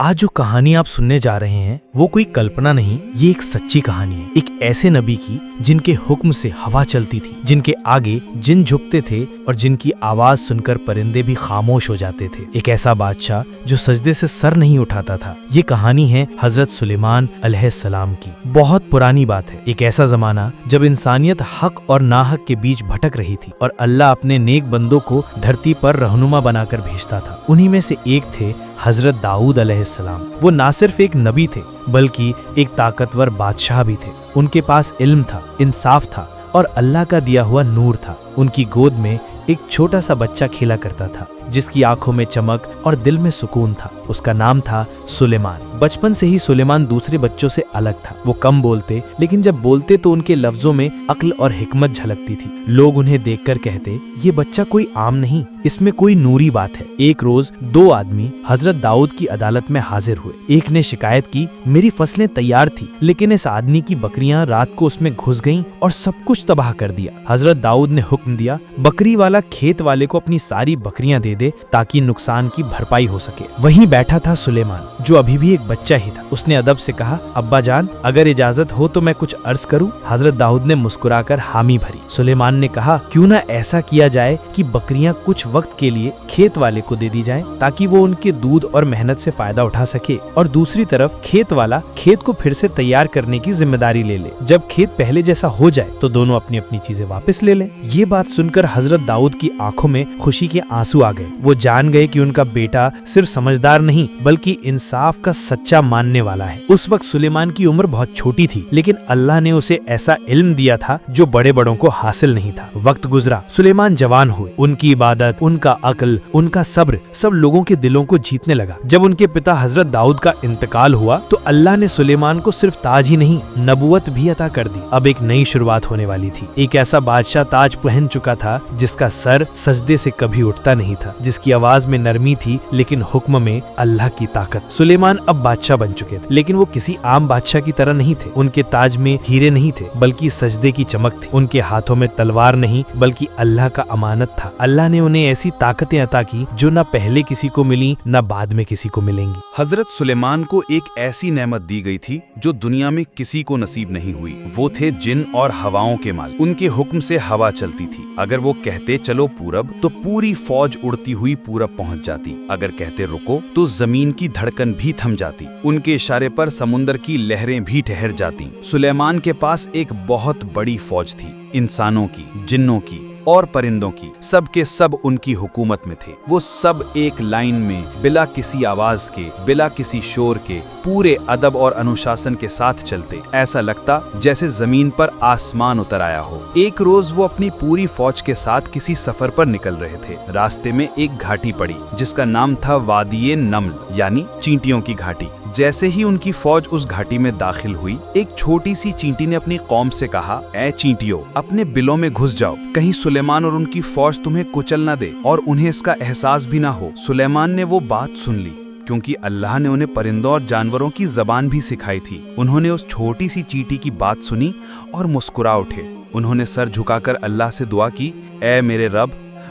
آج جو کہانی آپ سننے جا رہے ہیں وہ کوئی کلپنا نہیں، یہ ایک سچی کہانی ہے، ایک ایسے نبی کی جن کے حکم سے ہوا چلتی تھی، جن کے آگے جن جھکتے تھے اور جن کی آواز سن کر پرندے بھی خاموش ہو جاتے تھے، ایک ایسا بادشاہ جو سجدے سے سر نہیں اٹھاتا تھا۔ یہ کہانی ہے حضرت سلیمان علیہ السلام کی۔ بہت پرانی بات ہے، ایک ایسا زمانہ جب انسانیت حق اور ناحق کے بیچ بھٹک رہی تھی اور اللہ اپنے نیک بندوں کو دھرتی پر رہنما بنا کر بھیجتا تھا۔ انہی میں سے ایک تھے حضرت داؤد علیہ السلام۔ وہ نہ صرف ایک نبی تھے بلکہ ایک طاقتور بادشاہ بھی تھے۔ ان کے پاس علم تھا، انصاف تھا اور اللہ کا دیا ہوا نور تھا۔ ان کی گود میں ایک چھوٹا سا بچہ کھیلا کرتا تھا جس کی آنکھوں میں چمک اور دل میں سکون تھا۔ اس کا نام تھا سلیمان۔ بچپن سے ہی سلیمان دوسرے بچوں سے الگ تھا۔ وہ کم بولتے، لیکن جب بولتے تو ان کے لفظوں میں عقل اور حکمت جھلکتی تھی۔ لوگ انہیں دیکھ کر کہتے، یہ بچہ کوئی عام نہیں، اس میں کوئی نوری بات ہے۔ ایک روز دو آدمی حضرت داؤد کی عدالت میں حاضر ہوئے۔ ایک نے شکایت کی، میری فصلیں تیار تھی لیکن اس آدمی کی بکریاں رات کو اس میں گھس گئیں اور سب کچھ تباہ کر دیا۔ حضرت داؤد نے حکم دیا، بکری والا کھیت والے کو اپنی ساری بکریاں دے دے تاکہ نقصان کی بھرپائی ہو سکے۔ وہیں بیٹھا تھا سلیمان جو ابھی بھی ایک بچہ ہی تھا۔ اس نے ادب سے کہا، ابا جان اگر اجازت ہو تو میں کچھ عرض کروں؟ حضرت داؤد نے مسکرا کر حامی بھری۔ سلیمان نے کہا، کیوں نہ ایسا کیا جائے کہ بکریاں کچھ وقت کے لیے کھیت والے کو دے دی جائیں تاکہ وہ ان کے دودھ اور محنت سے فائدہ اٹھا سکے، اور دوسری طرف کھیت والا کھیت کو پھر سے تیار کرنے کی ذمہ داری لے لے۔ جب کھیت پہلے جیسا ہو جائے تو دونوں اپنی اپنی چیزیں واپس لے لیں۔ یہ بات سن کر حضرت داؤد کی آنکھوں میں خوشی کے آنسو آ گئے۔ وہ جان گئے کہ ان کا بیٹا صرف سمجھدار نہیں بلکہ انصاف کا سچا ماننے والا ہے۔ اس وقت سلیمان کی عمر بہت چھوٹی تھی لیکن اللہ نے اسے ایسا علم دیا تھا جو بڑے بڑوں کو حاصل نہیں تھا۔ وقت گزرا، سلیمان جوان ہوئے۔ ان کی عبادت، ان کا عقل، ان کا صبر سب لوگوں کے دلوں کو جیتنے لگا۔ جب ان کے پتا حضرت داؤد کا انتقال ہوا تو اللہ نے سلیمان کو صرف تاج ہی نہیں، نبوت بھی عطا کر دی۔ اب ایک نئی شروعات ہونے والی تھی۔ ایک ایسا بادشاہ تاج پہن چکا تھا جس کا سر سجدے سے کبھی اٹھتا نہیں تھا، جس کی آواز میں نرمی تھی لیکن حکم میں اللہ کی طاقت۔ سلیمان اب بادشاہ بن چکے تھے لیکن وہ کسی عام بادشاہ کی طرح نہیں تھے۔ ان کے تاج میں ہیرے نہیں تھے بلکہ سجدے کی چمک تھی۔ ان کے ہاتھوں میں تلوار نہیں بلکہ اللہ کا امانت تھا۔ اللہ نے انہیں ایسی طاقتیں عطا کی جو نہ پہلے کسی کو ملی نہ بعد میں کسی کو ملیں گی۔ حضرت سلیمان کو ایک ایسی نعمت دی گئی تھی جو دنیا میں کسی کو نصیب نہیں ہوئی۔ وہ تھے جن اور ہواؤں کے مال۔ ان کے حکم سے ہوا چلتی تھی۔ اگر وہ کہتے چلو پورب تو پوری فوج اڑتی ہوئی پورب پہنچ جاتی۔ اگر کہتے رکو تو زمین کی دھڑکن بھی تھم جاتی۔ ان کے اشارے پر سمندر کی لہریں بھی ٹھہر جاتی۔ سلیمان کے پاس ایک بہت بڑی فوج تھی، انسانوں کی، جنوں کی اور پرندوں کی، سب کے سب ان کی حکومت میں تھے۔ وہ سب ایک لائن میں بلا کسی آواز کے، بلا کسی شور کے، پورے ادب اور انوشاسن کے ساتھ چلتے۔ ایسا لگتا جیسے زمین پر آسمان اتر آیا ہو۔ ایک روز وہ اپنی پوری فوج کے ساتھ کسی سفر پر نکل رہے تھے۔ راستے میں ایک گھاٹی پڑی جس کا نام تھا وادی نمل یعنی چینٹیوں کی گھاٹی۔ جیسے ہی ان کی فوج اس گھاٹی میں داخل ہوئی، ایک چھوٹی سی چینٹی نے اپنی قوم سے کہا، اے چینٹیوں، اپنے بلوں میں گھس جاؤ، کہیں سلیمان اور ان کی فوج تمہیں کچل نہ دے اور انہیں اس کا احساس بھی نہ ہو۔ سلیمان نے وہ بات سن لی کیونکہ اللہ نے انہیں پرندوں اور جانوروں کی زبان بھی سکھائی تھی۔ انہوں نے اس چھوٹی سی چینٹی کی بات سنی اور مسکرا اٹھے۔ انہوں نے سر جھکا کر اللہ سے دعا کی، اے میرے رب،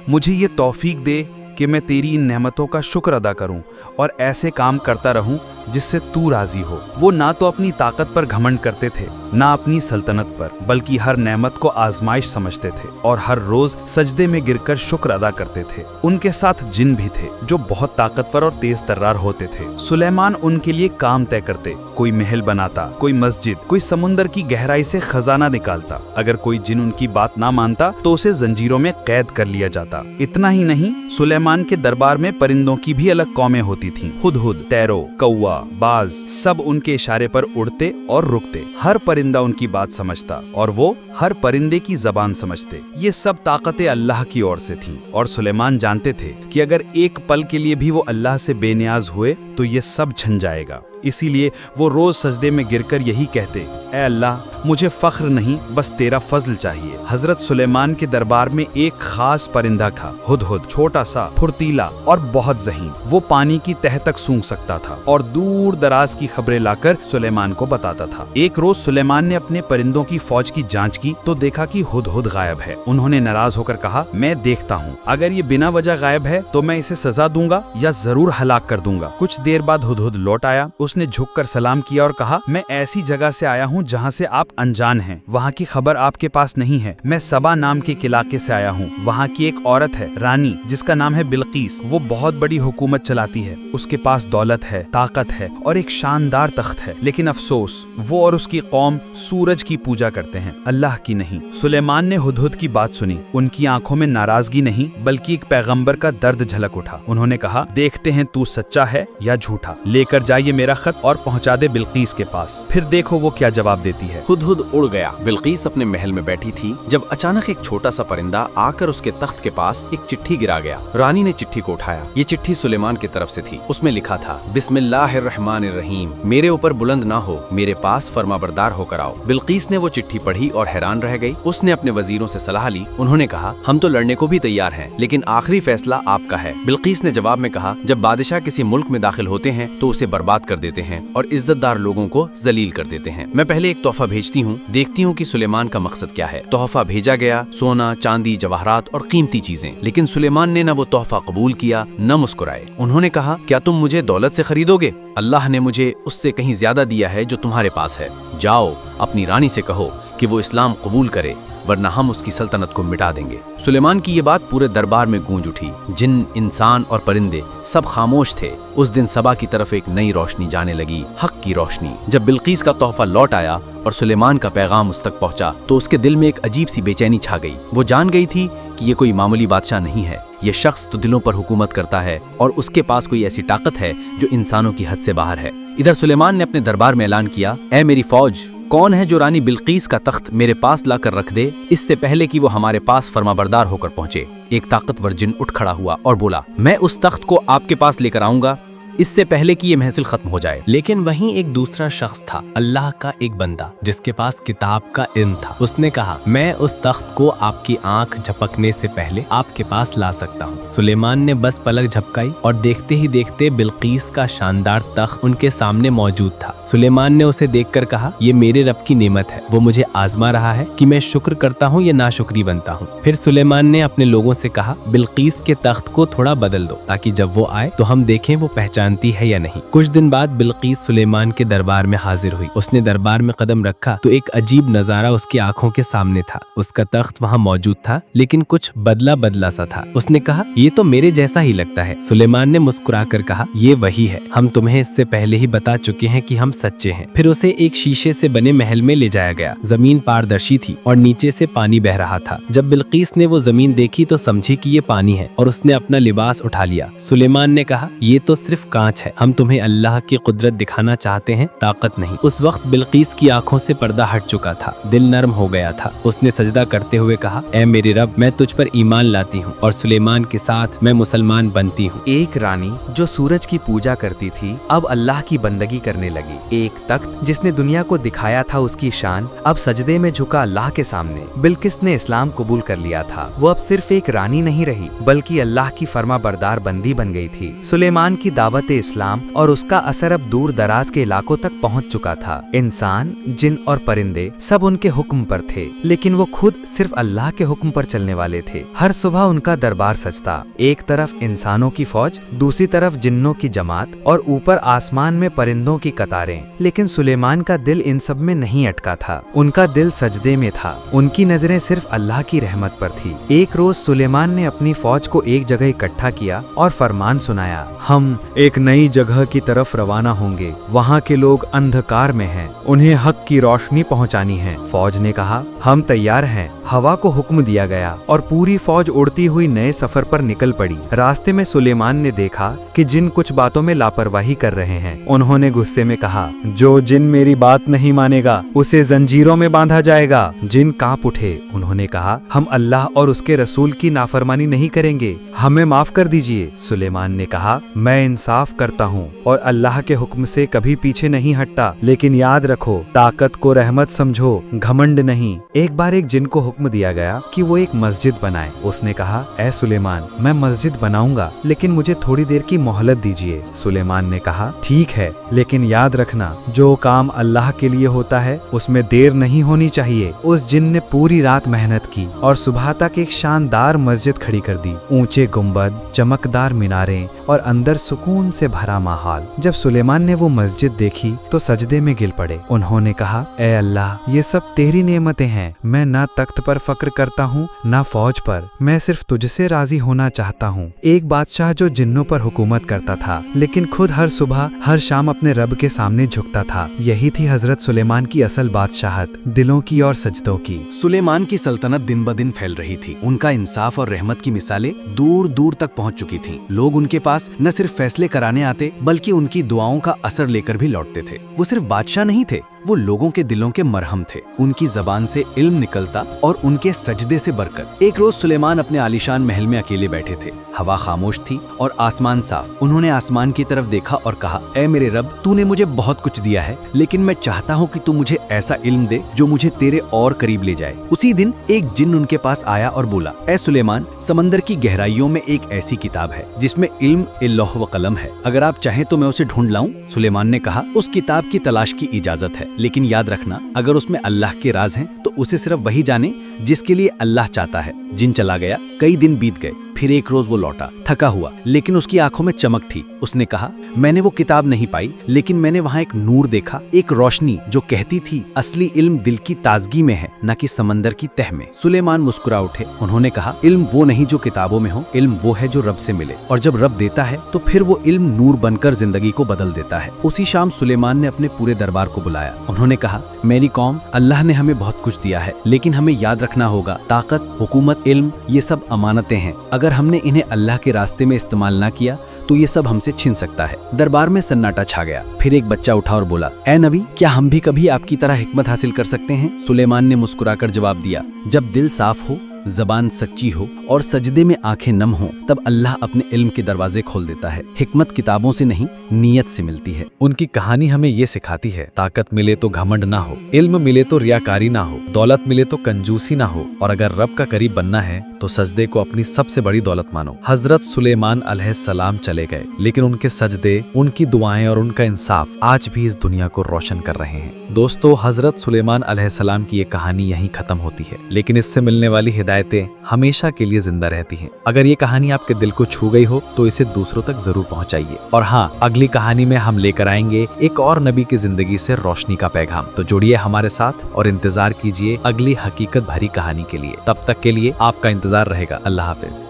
مجھے یہ توفیق دے کہ میں تیری ان نعمتوں کا شکر ادا کروں اور ایسے کام کرتا رہوں جس سے تو راضی ہو۔ وہ نہ تو اپنی طاقت پر گھمنڈ کرتے تھے نہ اپنی سلطنت پر، بلکہ ہر نعمت کو آزمائش سمجھتے تھے اور ہر روز سجدے میں گر کر شکر ادا کرتے تھے۔ ان کے ساتھ جن بھی تھے جو بہت طاقتور اور تیز ترار ہوتے تھے۔ سلیمان ان کے لیے کام طے کرتے، کوئی محل بناتا، کوئی مسجد، کوئی سمندر کی گہرائی سے خزانہ نکالتا۔ اگر کوئی جن ان کی بات نہ مانتا تو اسے زنجیروں میں قید کر لیا جاتا۔ اتنا ہی نہیں، سلیمان کے دربار میں پرندوں کی بھی الگ قومیں ہوتی تھیں۔ ہدہد، ٹیرو، کوا، باز، سب ان کے اشارے پر اڑتے اور رکتے۔ ہر پرندہ ان کی بات سمجھتا اور وہ ہر پرندے کی زبان سمجھتے۔ یہ سب طاقتیں اللہ کی اور سے تھیں اور سلیمان جانتے تھے کہ اگر ایک پل کے لیے بھی وہ اللہ سے بے نیاز ہوئے تو یہ سب چھن جائے گا۔ اسی لیے وہ روز سجدے میں گر کر یہی کہتے، اے اللہ، مجھے فخر نہیں بس تیرا فضل چاہیے۔ حضرت سلیمان کے دربار میں ایک خاص پرندہ تھا، ہدہد، چھوٹا سا फुर्तीला और बहुत ज़हीन। वो पानी की तह तक सूंघ सकता था और दूर दराज की खबरें लाकर सुलेमान को बताता था। एक रोज सुलेमान ने अपने परिंदों की फौज की जांच की तो देखा कि हुदहुद गायब है। उन्होंने नाराज होकर कहा, मैं देखता हूँ, अगर ये बिना वजह गायब है तो मैं इसे सजा दूंगा या जरूर हलाक कर दूंगा। कुछ देर बाद हुदहुद लौट आया। उसने झुककर सलाम किया और कहा, मैं ऐसी जगह से आया हूँ जहाँ से आप अनजान हैं, वहाँ की खबर आपके पास नहीं है। मैं सबा नाम के इलाके से आया हूँ। वहाँ की एक औरत है, रानी, जिसका नाम है बिल्कीस। वो बहुत बड़ी हुकूमत चलाती है। उसके पास दौलत है, ताकत है और एक शानदार तख्त है, लेकिन अफसोस वो और उसकी कौम सूरज की पूजा करते हैं, अल्लाह की नहीं। सुलेमान ने हुदहुद की बात सुनी। उनकी आंखों में नाराजगी नहीं बल्कि एक पैगंबर का दर्द झलक उठा। उन्होंने कहा, देखते हैं तू सच्चा है या झूठा। लेकर जाइए मेरा खत और पहुंचा दे बिल्कीस के पास, फिर देखो वो क्या जवाब देती है। हुदहुद उड़ गया। बिल्कीस अपने महल में बैठी थी जब अचानक एक छोटा सा परिंदा आकर उसके तख्त के पास एक चिट्ठी गिरा गया। रानी ने चिट्ठी को उठाया। ये चिट्ठी सुलेमान की तरफ से थी। उसमें लिखा था, बिस्मिल्लाहिर्रहमानिर्रहीम, मेरे ऊपर बुलंद ना हो, मेरे पास फरमाबरदार होकर आओ। बिल्कीस ने वो चिट्ठी पढ़ी और हैरान रह गई। उसने अपने वजीरों से सलाह ली। उन्होंने कहा, हम तो लड़ने को भी तैयार हैं, लेकिन आखिरी फैसला आपका है। बिल्कीस ने जवाब में कहा, जब बादशाह किसी मुल्क में दाखिल होते हैं तो उसे बर्बाद कर देते हैं और इज्जतदार लोगों को जलील कर देते हैं। मैं पहले एक तोहफा भेजती हूँ, देखती हूँ कि सुलेमान का मकसद क्या है। तोहफा भेजा गया, सोना, चांदी, जवाहरात और कीमती चीजें। लेकिन सुलेमान ने न वो तोहफा कबूल किया न मुस्कुराए। उन्होंने कहा, क्या तुम मुझे दौलत से खरीदोगे? अल्लाह ने मुझे उससे कहीं ज्यादा दिया है जो तुम्हारे पास है। जाओ अपनी रानी से कहो कि वो इस्लाम कबूल करे, वरना हम उसकी सल्तनत को मिटा देंगे। सुलेमान की ये बात पूरे दरबार में गूंज उठी। जिन, इंसान और परिंदे सब खामोश थे। उस दिन सबा की तरफ एक नई रोशनी जाने लगी, हक की रोशनी। जब बिल्कीस का तोहफा लौट आया और सुलेमान का पैगाम उस तक पहुंचा तो उसके दिल में एक अजीब सी बेचैनी छा गई। वो जान गई थी कि ये कोई मामूली बादशाह नहीं है। ये शख्स तो दिलों पर हुकूमत करता है और उसके पास कोई ऐसी ताकत है जो इंसानों की हद से बाहर है। इधर सुलेमान ने अपने दरबार में ऐलान किया, ऐ मेरी फौज, कौन है जो रानी बिल्कीस का तख्त मेरे पास लाकर रख दे इससे पहले कि वो हमारे पास फरमाबरदार होकर पहुंचे। एक ताकतवर जिन उठ खड़ा हुआ और बोला, मैं उस तख्त को आपके पास लेकर आऊंगा इससे पहले कि ये महफिल खत्म हो जाए। लेकिन वहीं एक दूसरा शख्स था, अल्लाह का एक बंदा जिसके पास किताब का इल्म था। उसने कहा, मैं उस तख्त को आपकी आंख झपकने से पहले आपके पास ला सकता हूँ। सुलेमान ने बस पलक झपकाई और देखते ही देखते बिल्कीस का शानदार तख्त उनके सामने मौजूद था। सुलेमान ने उसे देखकर कहा, ये मेरे रब की नेमत है, वो मुझे आजमा रहा है कि मैं शुक्र करता हूँ या नाशुक्री बनता हूँ। फिर सुलेमान ने अपने लोगों से कहा, बिल्कीस के तख्त को थोड़ा बदल दो ताकि जब वो आए तो हम देखें वो पहचानती है या नहीं। कुछ दिन बाद बिल्कीस सुलेमान के दरबार में हाजिर हुई। उसने दरबार में कदम रखा तो एक अजीब नजारा उसकी आंखों के सामने था। उसका तख्त वहाँ मौजूद था लेकिन कुछ बदला बदला सा था। उसने कहा, ये तो मेरे जैसा ही लगता है। सुलेमान ने मुस्कुराकर कहा, ये वही है, हम तुम्हें इससे पहले ही बता चुके हैं कि हम सच्चे हैं। फिर उसे एक शीशे से बने महल में ले जाया गया। जमीन पारदर्शी थी और नीचे से पानी बह रहा था। जब बिल्कीस ने वो जमीन देखी तो समझी कि ये पानी है और उसने अपना लिबास उठा लिया। सुलेमान ने कहा, ये तो सिर्फ कांच है, हम तुम्हें अल्लाह की कुदरत दिखाना चाहते हैं, ताकत नहीं। उस वक्त बिल्कीस की आंखों से पर्दा हट चुका था, दिल नरम हो गया था। उसने सजदा करते हुए कहा, ऐ मेरे रब, मैं तुझ पर ईमान लाती हूँ और सुलेमान के साथ मैं मुसलमान बनती हूँ। एक रानी जो सूरज की पूजा करती थी अब अल्लाह की बंदगी करने लगी। एक तख्त जिसने दुनिया को दिखाया था उसकी शान अब सजदे में झुका अल्लाह के सामने। बिल्किस ने इस्लाम कबूल कर लिया था। वो अब सिर्फ एक रानी नहीं रही बल्कि अल्लाह की फरमाबरदार बंदी बन गई थी। सुलेमान की दावत इस्लाम और उसका असर अब दूर दराज के इलाकों तक पहुंच चुका था। इंसान, जिन और परिंदे सब उनके हुक्म पर थे, लेकिन वो खुद सिर्फ अल्लाह के हुक्म पर चलने वाले थे। हर सुबह उनका दरबार सजता, एक तरफ इंसानों की फौज, दूसरी तरफ जिन्नों की जमात और ऊपर आसमान में परिंदों की कतारें। लेकिन सुलेमान का दिल इन सब में नहीं अटका था। उनका दिल सजदे में था। उनकी नजरें सिर्फ अल्लाह की रहमत पर थी। एक रोज सुलेमान ने अपनी फौज को एक जगह इकट्ठा किया और फरमान सुनाया, हम एक नई जगह की तरफ रवाना होंगे। वहाँ के लोग अंधकार में हैं, उन्हें हक की रोशनी पहुँचानी है। फौज ने कहा, हम तैयार हैं। हवा को हुक्म दिया गया और पूरी फौज उड़ती हुई नए सफर पर निकल पड़ी। रास्ते में सुलेमान ने देखा कि जिन कुछ बातों में लापरवाही कर रहे हैं। उन्होंने गुस्से में कहा, जो जिन मेरी बात नहीं मानेगा उसे जंजीरों में बांधा जाएगा। जिन कांप उठे। उन्होंने कहा, हम अल्लाह और उसके रसूल की नाफरमानी नहीं करेंगे, हमें माफ कर दीजिए। सुलेमान ने कहा, मैं इंसाफ इंसाफ करता हूँ और अल्लाह के हुक्म से कभी पीछे नहीं हटता। लेकिन याद रखो, ताकत को रहमत समझो, घमंड नहीं। एक बार एक जिन को हुक्म दिया गया कि वो एक मस्जिद बनाए। उसने कहा, ए सुलेमान, मैं मस्जिद बनाऊंगा, लेकिन मुझे थोड़ी देर की मोहलत दीजिए। सुलेमान ने कहा, ठीक है, लेकिन याद रखना, जो काम अल्लाह के लिए होता है उसमें देर नहीं होनी चाहिए। उस जिन ने पूरी रात मेहनत की और सुबह तक एक शानदार मस्जिद खड़ी कर दी। ऊंचे गुंबद, चमकदार मीनारें और अंदर सुकून से भरा माहौल। जब सुलेमान ने वो मस्जिद देखी तो सजदे में गिर पड़े। उन्होंने कहा, ए अल्लाह, ये सब तेरी नेमतें हैं। मैं ना तख्त पर फक्र करता हूँ ना फौज पर, मैं सिर्फ तुझसे राजी होना चाहता हूँ। एक बादशाह जो जिन्नों पर हुकूमत करता था, लेकिन खुद हर सुबह हर शाम अपने रब के सामने झुकता था। यही थी हजरत सुलेमान की असल बादशाहत, दिलों की और सजदों की। सुलेमान की सल्तनत दिन ब दिन फैल रही थी। उनका इंसाफ और रहमत की मिसालें दूर दूर तक पहुंच चुकी थीं। लोग उनके पास न सिर्फ फैसले कराने आते, बल्कि उनकी दुआओं का असर लेकर भी लौटते थे। वो सिर्फ बादशाह नहीं थे, वो लोगों के दिलों के मरहम थे। उनकी जबान से इल्म निकलता और उनके सजदे से बरकत। एक रोज सुलेमान अपने आलीशान महल में अकेले बैठे थे। हवा खामोश थी और आसमान साफ। उन्होंने आसमान की तरफ देखा और कहा, ऐ मेरे रब, तूने मुझे बहुत कुछ दिया है, लेकिन मैं चाहता हूँ कि तू मुझे ऐसा इल्म दे जो मुझे तेरे और करीब ले जाए। उसी दिन एक जिन उनके पास आया और बोला, ऐ सुलेमान, समंदर की गहराइयों में एक ऐसी किताब है जिसमें इल्म लौह व कलम है। अगर आप चाहें तो मैं उसे ढूंढ लाऊं? सुलेमान ने कहा, उस किताब की तलाश की इजाजत है, लेकिन याद रखना, अगर उसमें अल्लाह के राज हैं तो उसे सिर्फ वही जाने जिसके लिए अल्लाह चाहता है। जिन चला गया। कई दिन बीत गए। फिर एक रोज वो लौटा, थका हुआ, लेकिन उसकी आंखों में चमक थी। उसने कहा, मैंने वो किताब नहीं पाई, लेकिन मैंने वहाँ एक नूर देखा, एक रोशनी जो कहती थी असली इल्म दिल की ताजगी में है, न कि समंदर की तह में। सुलेमान मुस्कुरा उठे। उन्होंने कहा, इल्म वो नहीं जो किताबों में हो, इल्म वो है जो रब से मिले, और जब रब देता है तो फिर वो इल्म नूर बनकर जिंदगी को बदल देता है। उसी शाम सुलेमान ने अपने पूरे दरबार को बुलाया। उन्होंने कहा, मेरी कौम, अल्लाह ने हमें बहुत कुछ दिया है, लेकिन हमें याद रखना होगा, ताकत, हुकूमत, इल्म, ये सब अमानतें हैं। अगर हमने इन्हें अल्लाह के रास्ते में इस्तेमाल ना किया तो ये सब हमसे छिन सकता है। दरबार में सन्नाटा छा गया। फिर एक बच्चा उठा और बोला, ए नबी, क्या हम भी कभी आपकी तरह हिकमत हासिल कर सकते हैं? सुलेमान ने मुस्कुराकर जवाब दिया, जब दिल साफ हो, जबान सच्ची हो और सजदे में आंखें नम हो, तब अल्लाह अपने इल्म के दरवाजे खोल देता है। हिकमत किताबों से नहीं, नीयत से मिलती है। उनकी कहानी हमें ये सिखाती है, ताकत मिले तो घमंड ना हो, इल्म मिले तो रियाकारी ना हो, दौलत मिले तो कंजूसी ना हो, और अगर रब का करीब बनना है तो सजदे को अपनी सबसे बड़ी दौलत मानो। हजरत सुलेमान अलैहिस्सलाम चले गए, लेकिन उनके सजदे, उनकी दुआएं और उनका इंसाफ आज भी इस दुनिया को रोशन कर रहे हैं। दोस्तों, हजरत सुलेमान अलैहिस्सलाम की ये कहानी यहीं खत्म होती है, लेकिन इससे मिलने वाली हिदायतें हमेशा के लिए जिंदा रहती हैं। अगर ये कहानी आपके दिल को छू गई हो तो इसे दूसरों तक जरूर पहुंचाइए। और हाँ, अगली कहानी में हम लेकर आएंगे एक और नबी की जिंदगी से रोशनी का पैगाम। तो जुड़िए हमारे साथ और इंतजार कीजिए अगली हकीकत भरी कहानी के लिए। तब तक के लिए आपका इंतजार रहेगा। अल्लाह हाफिज।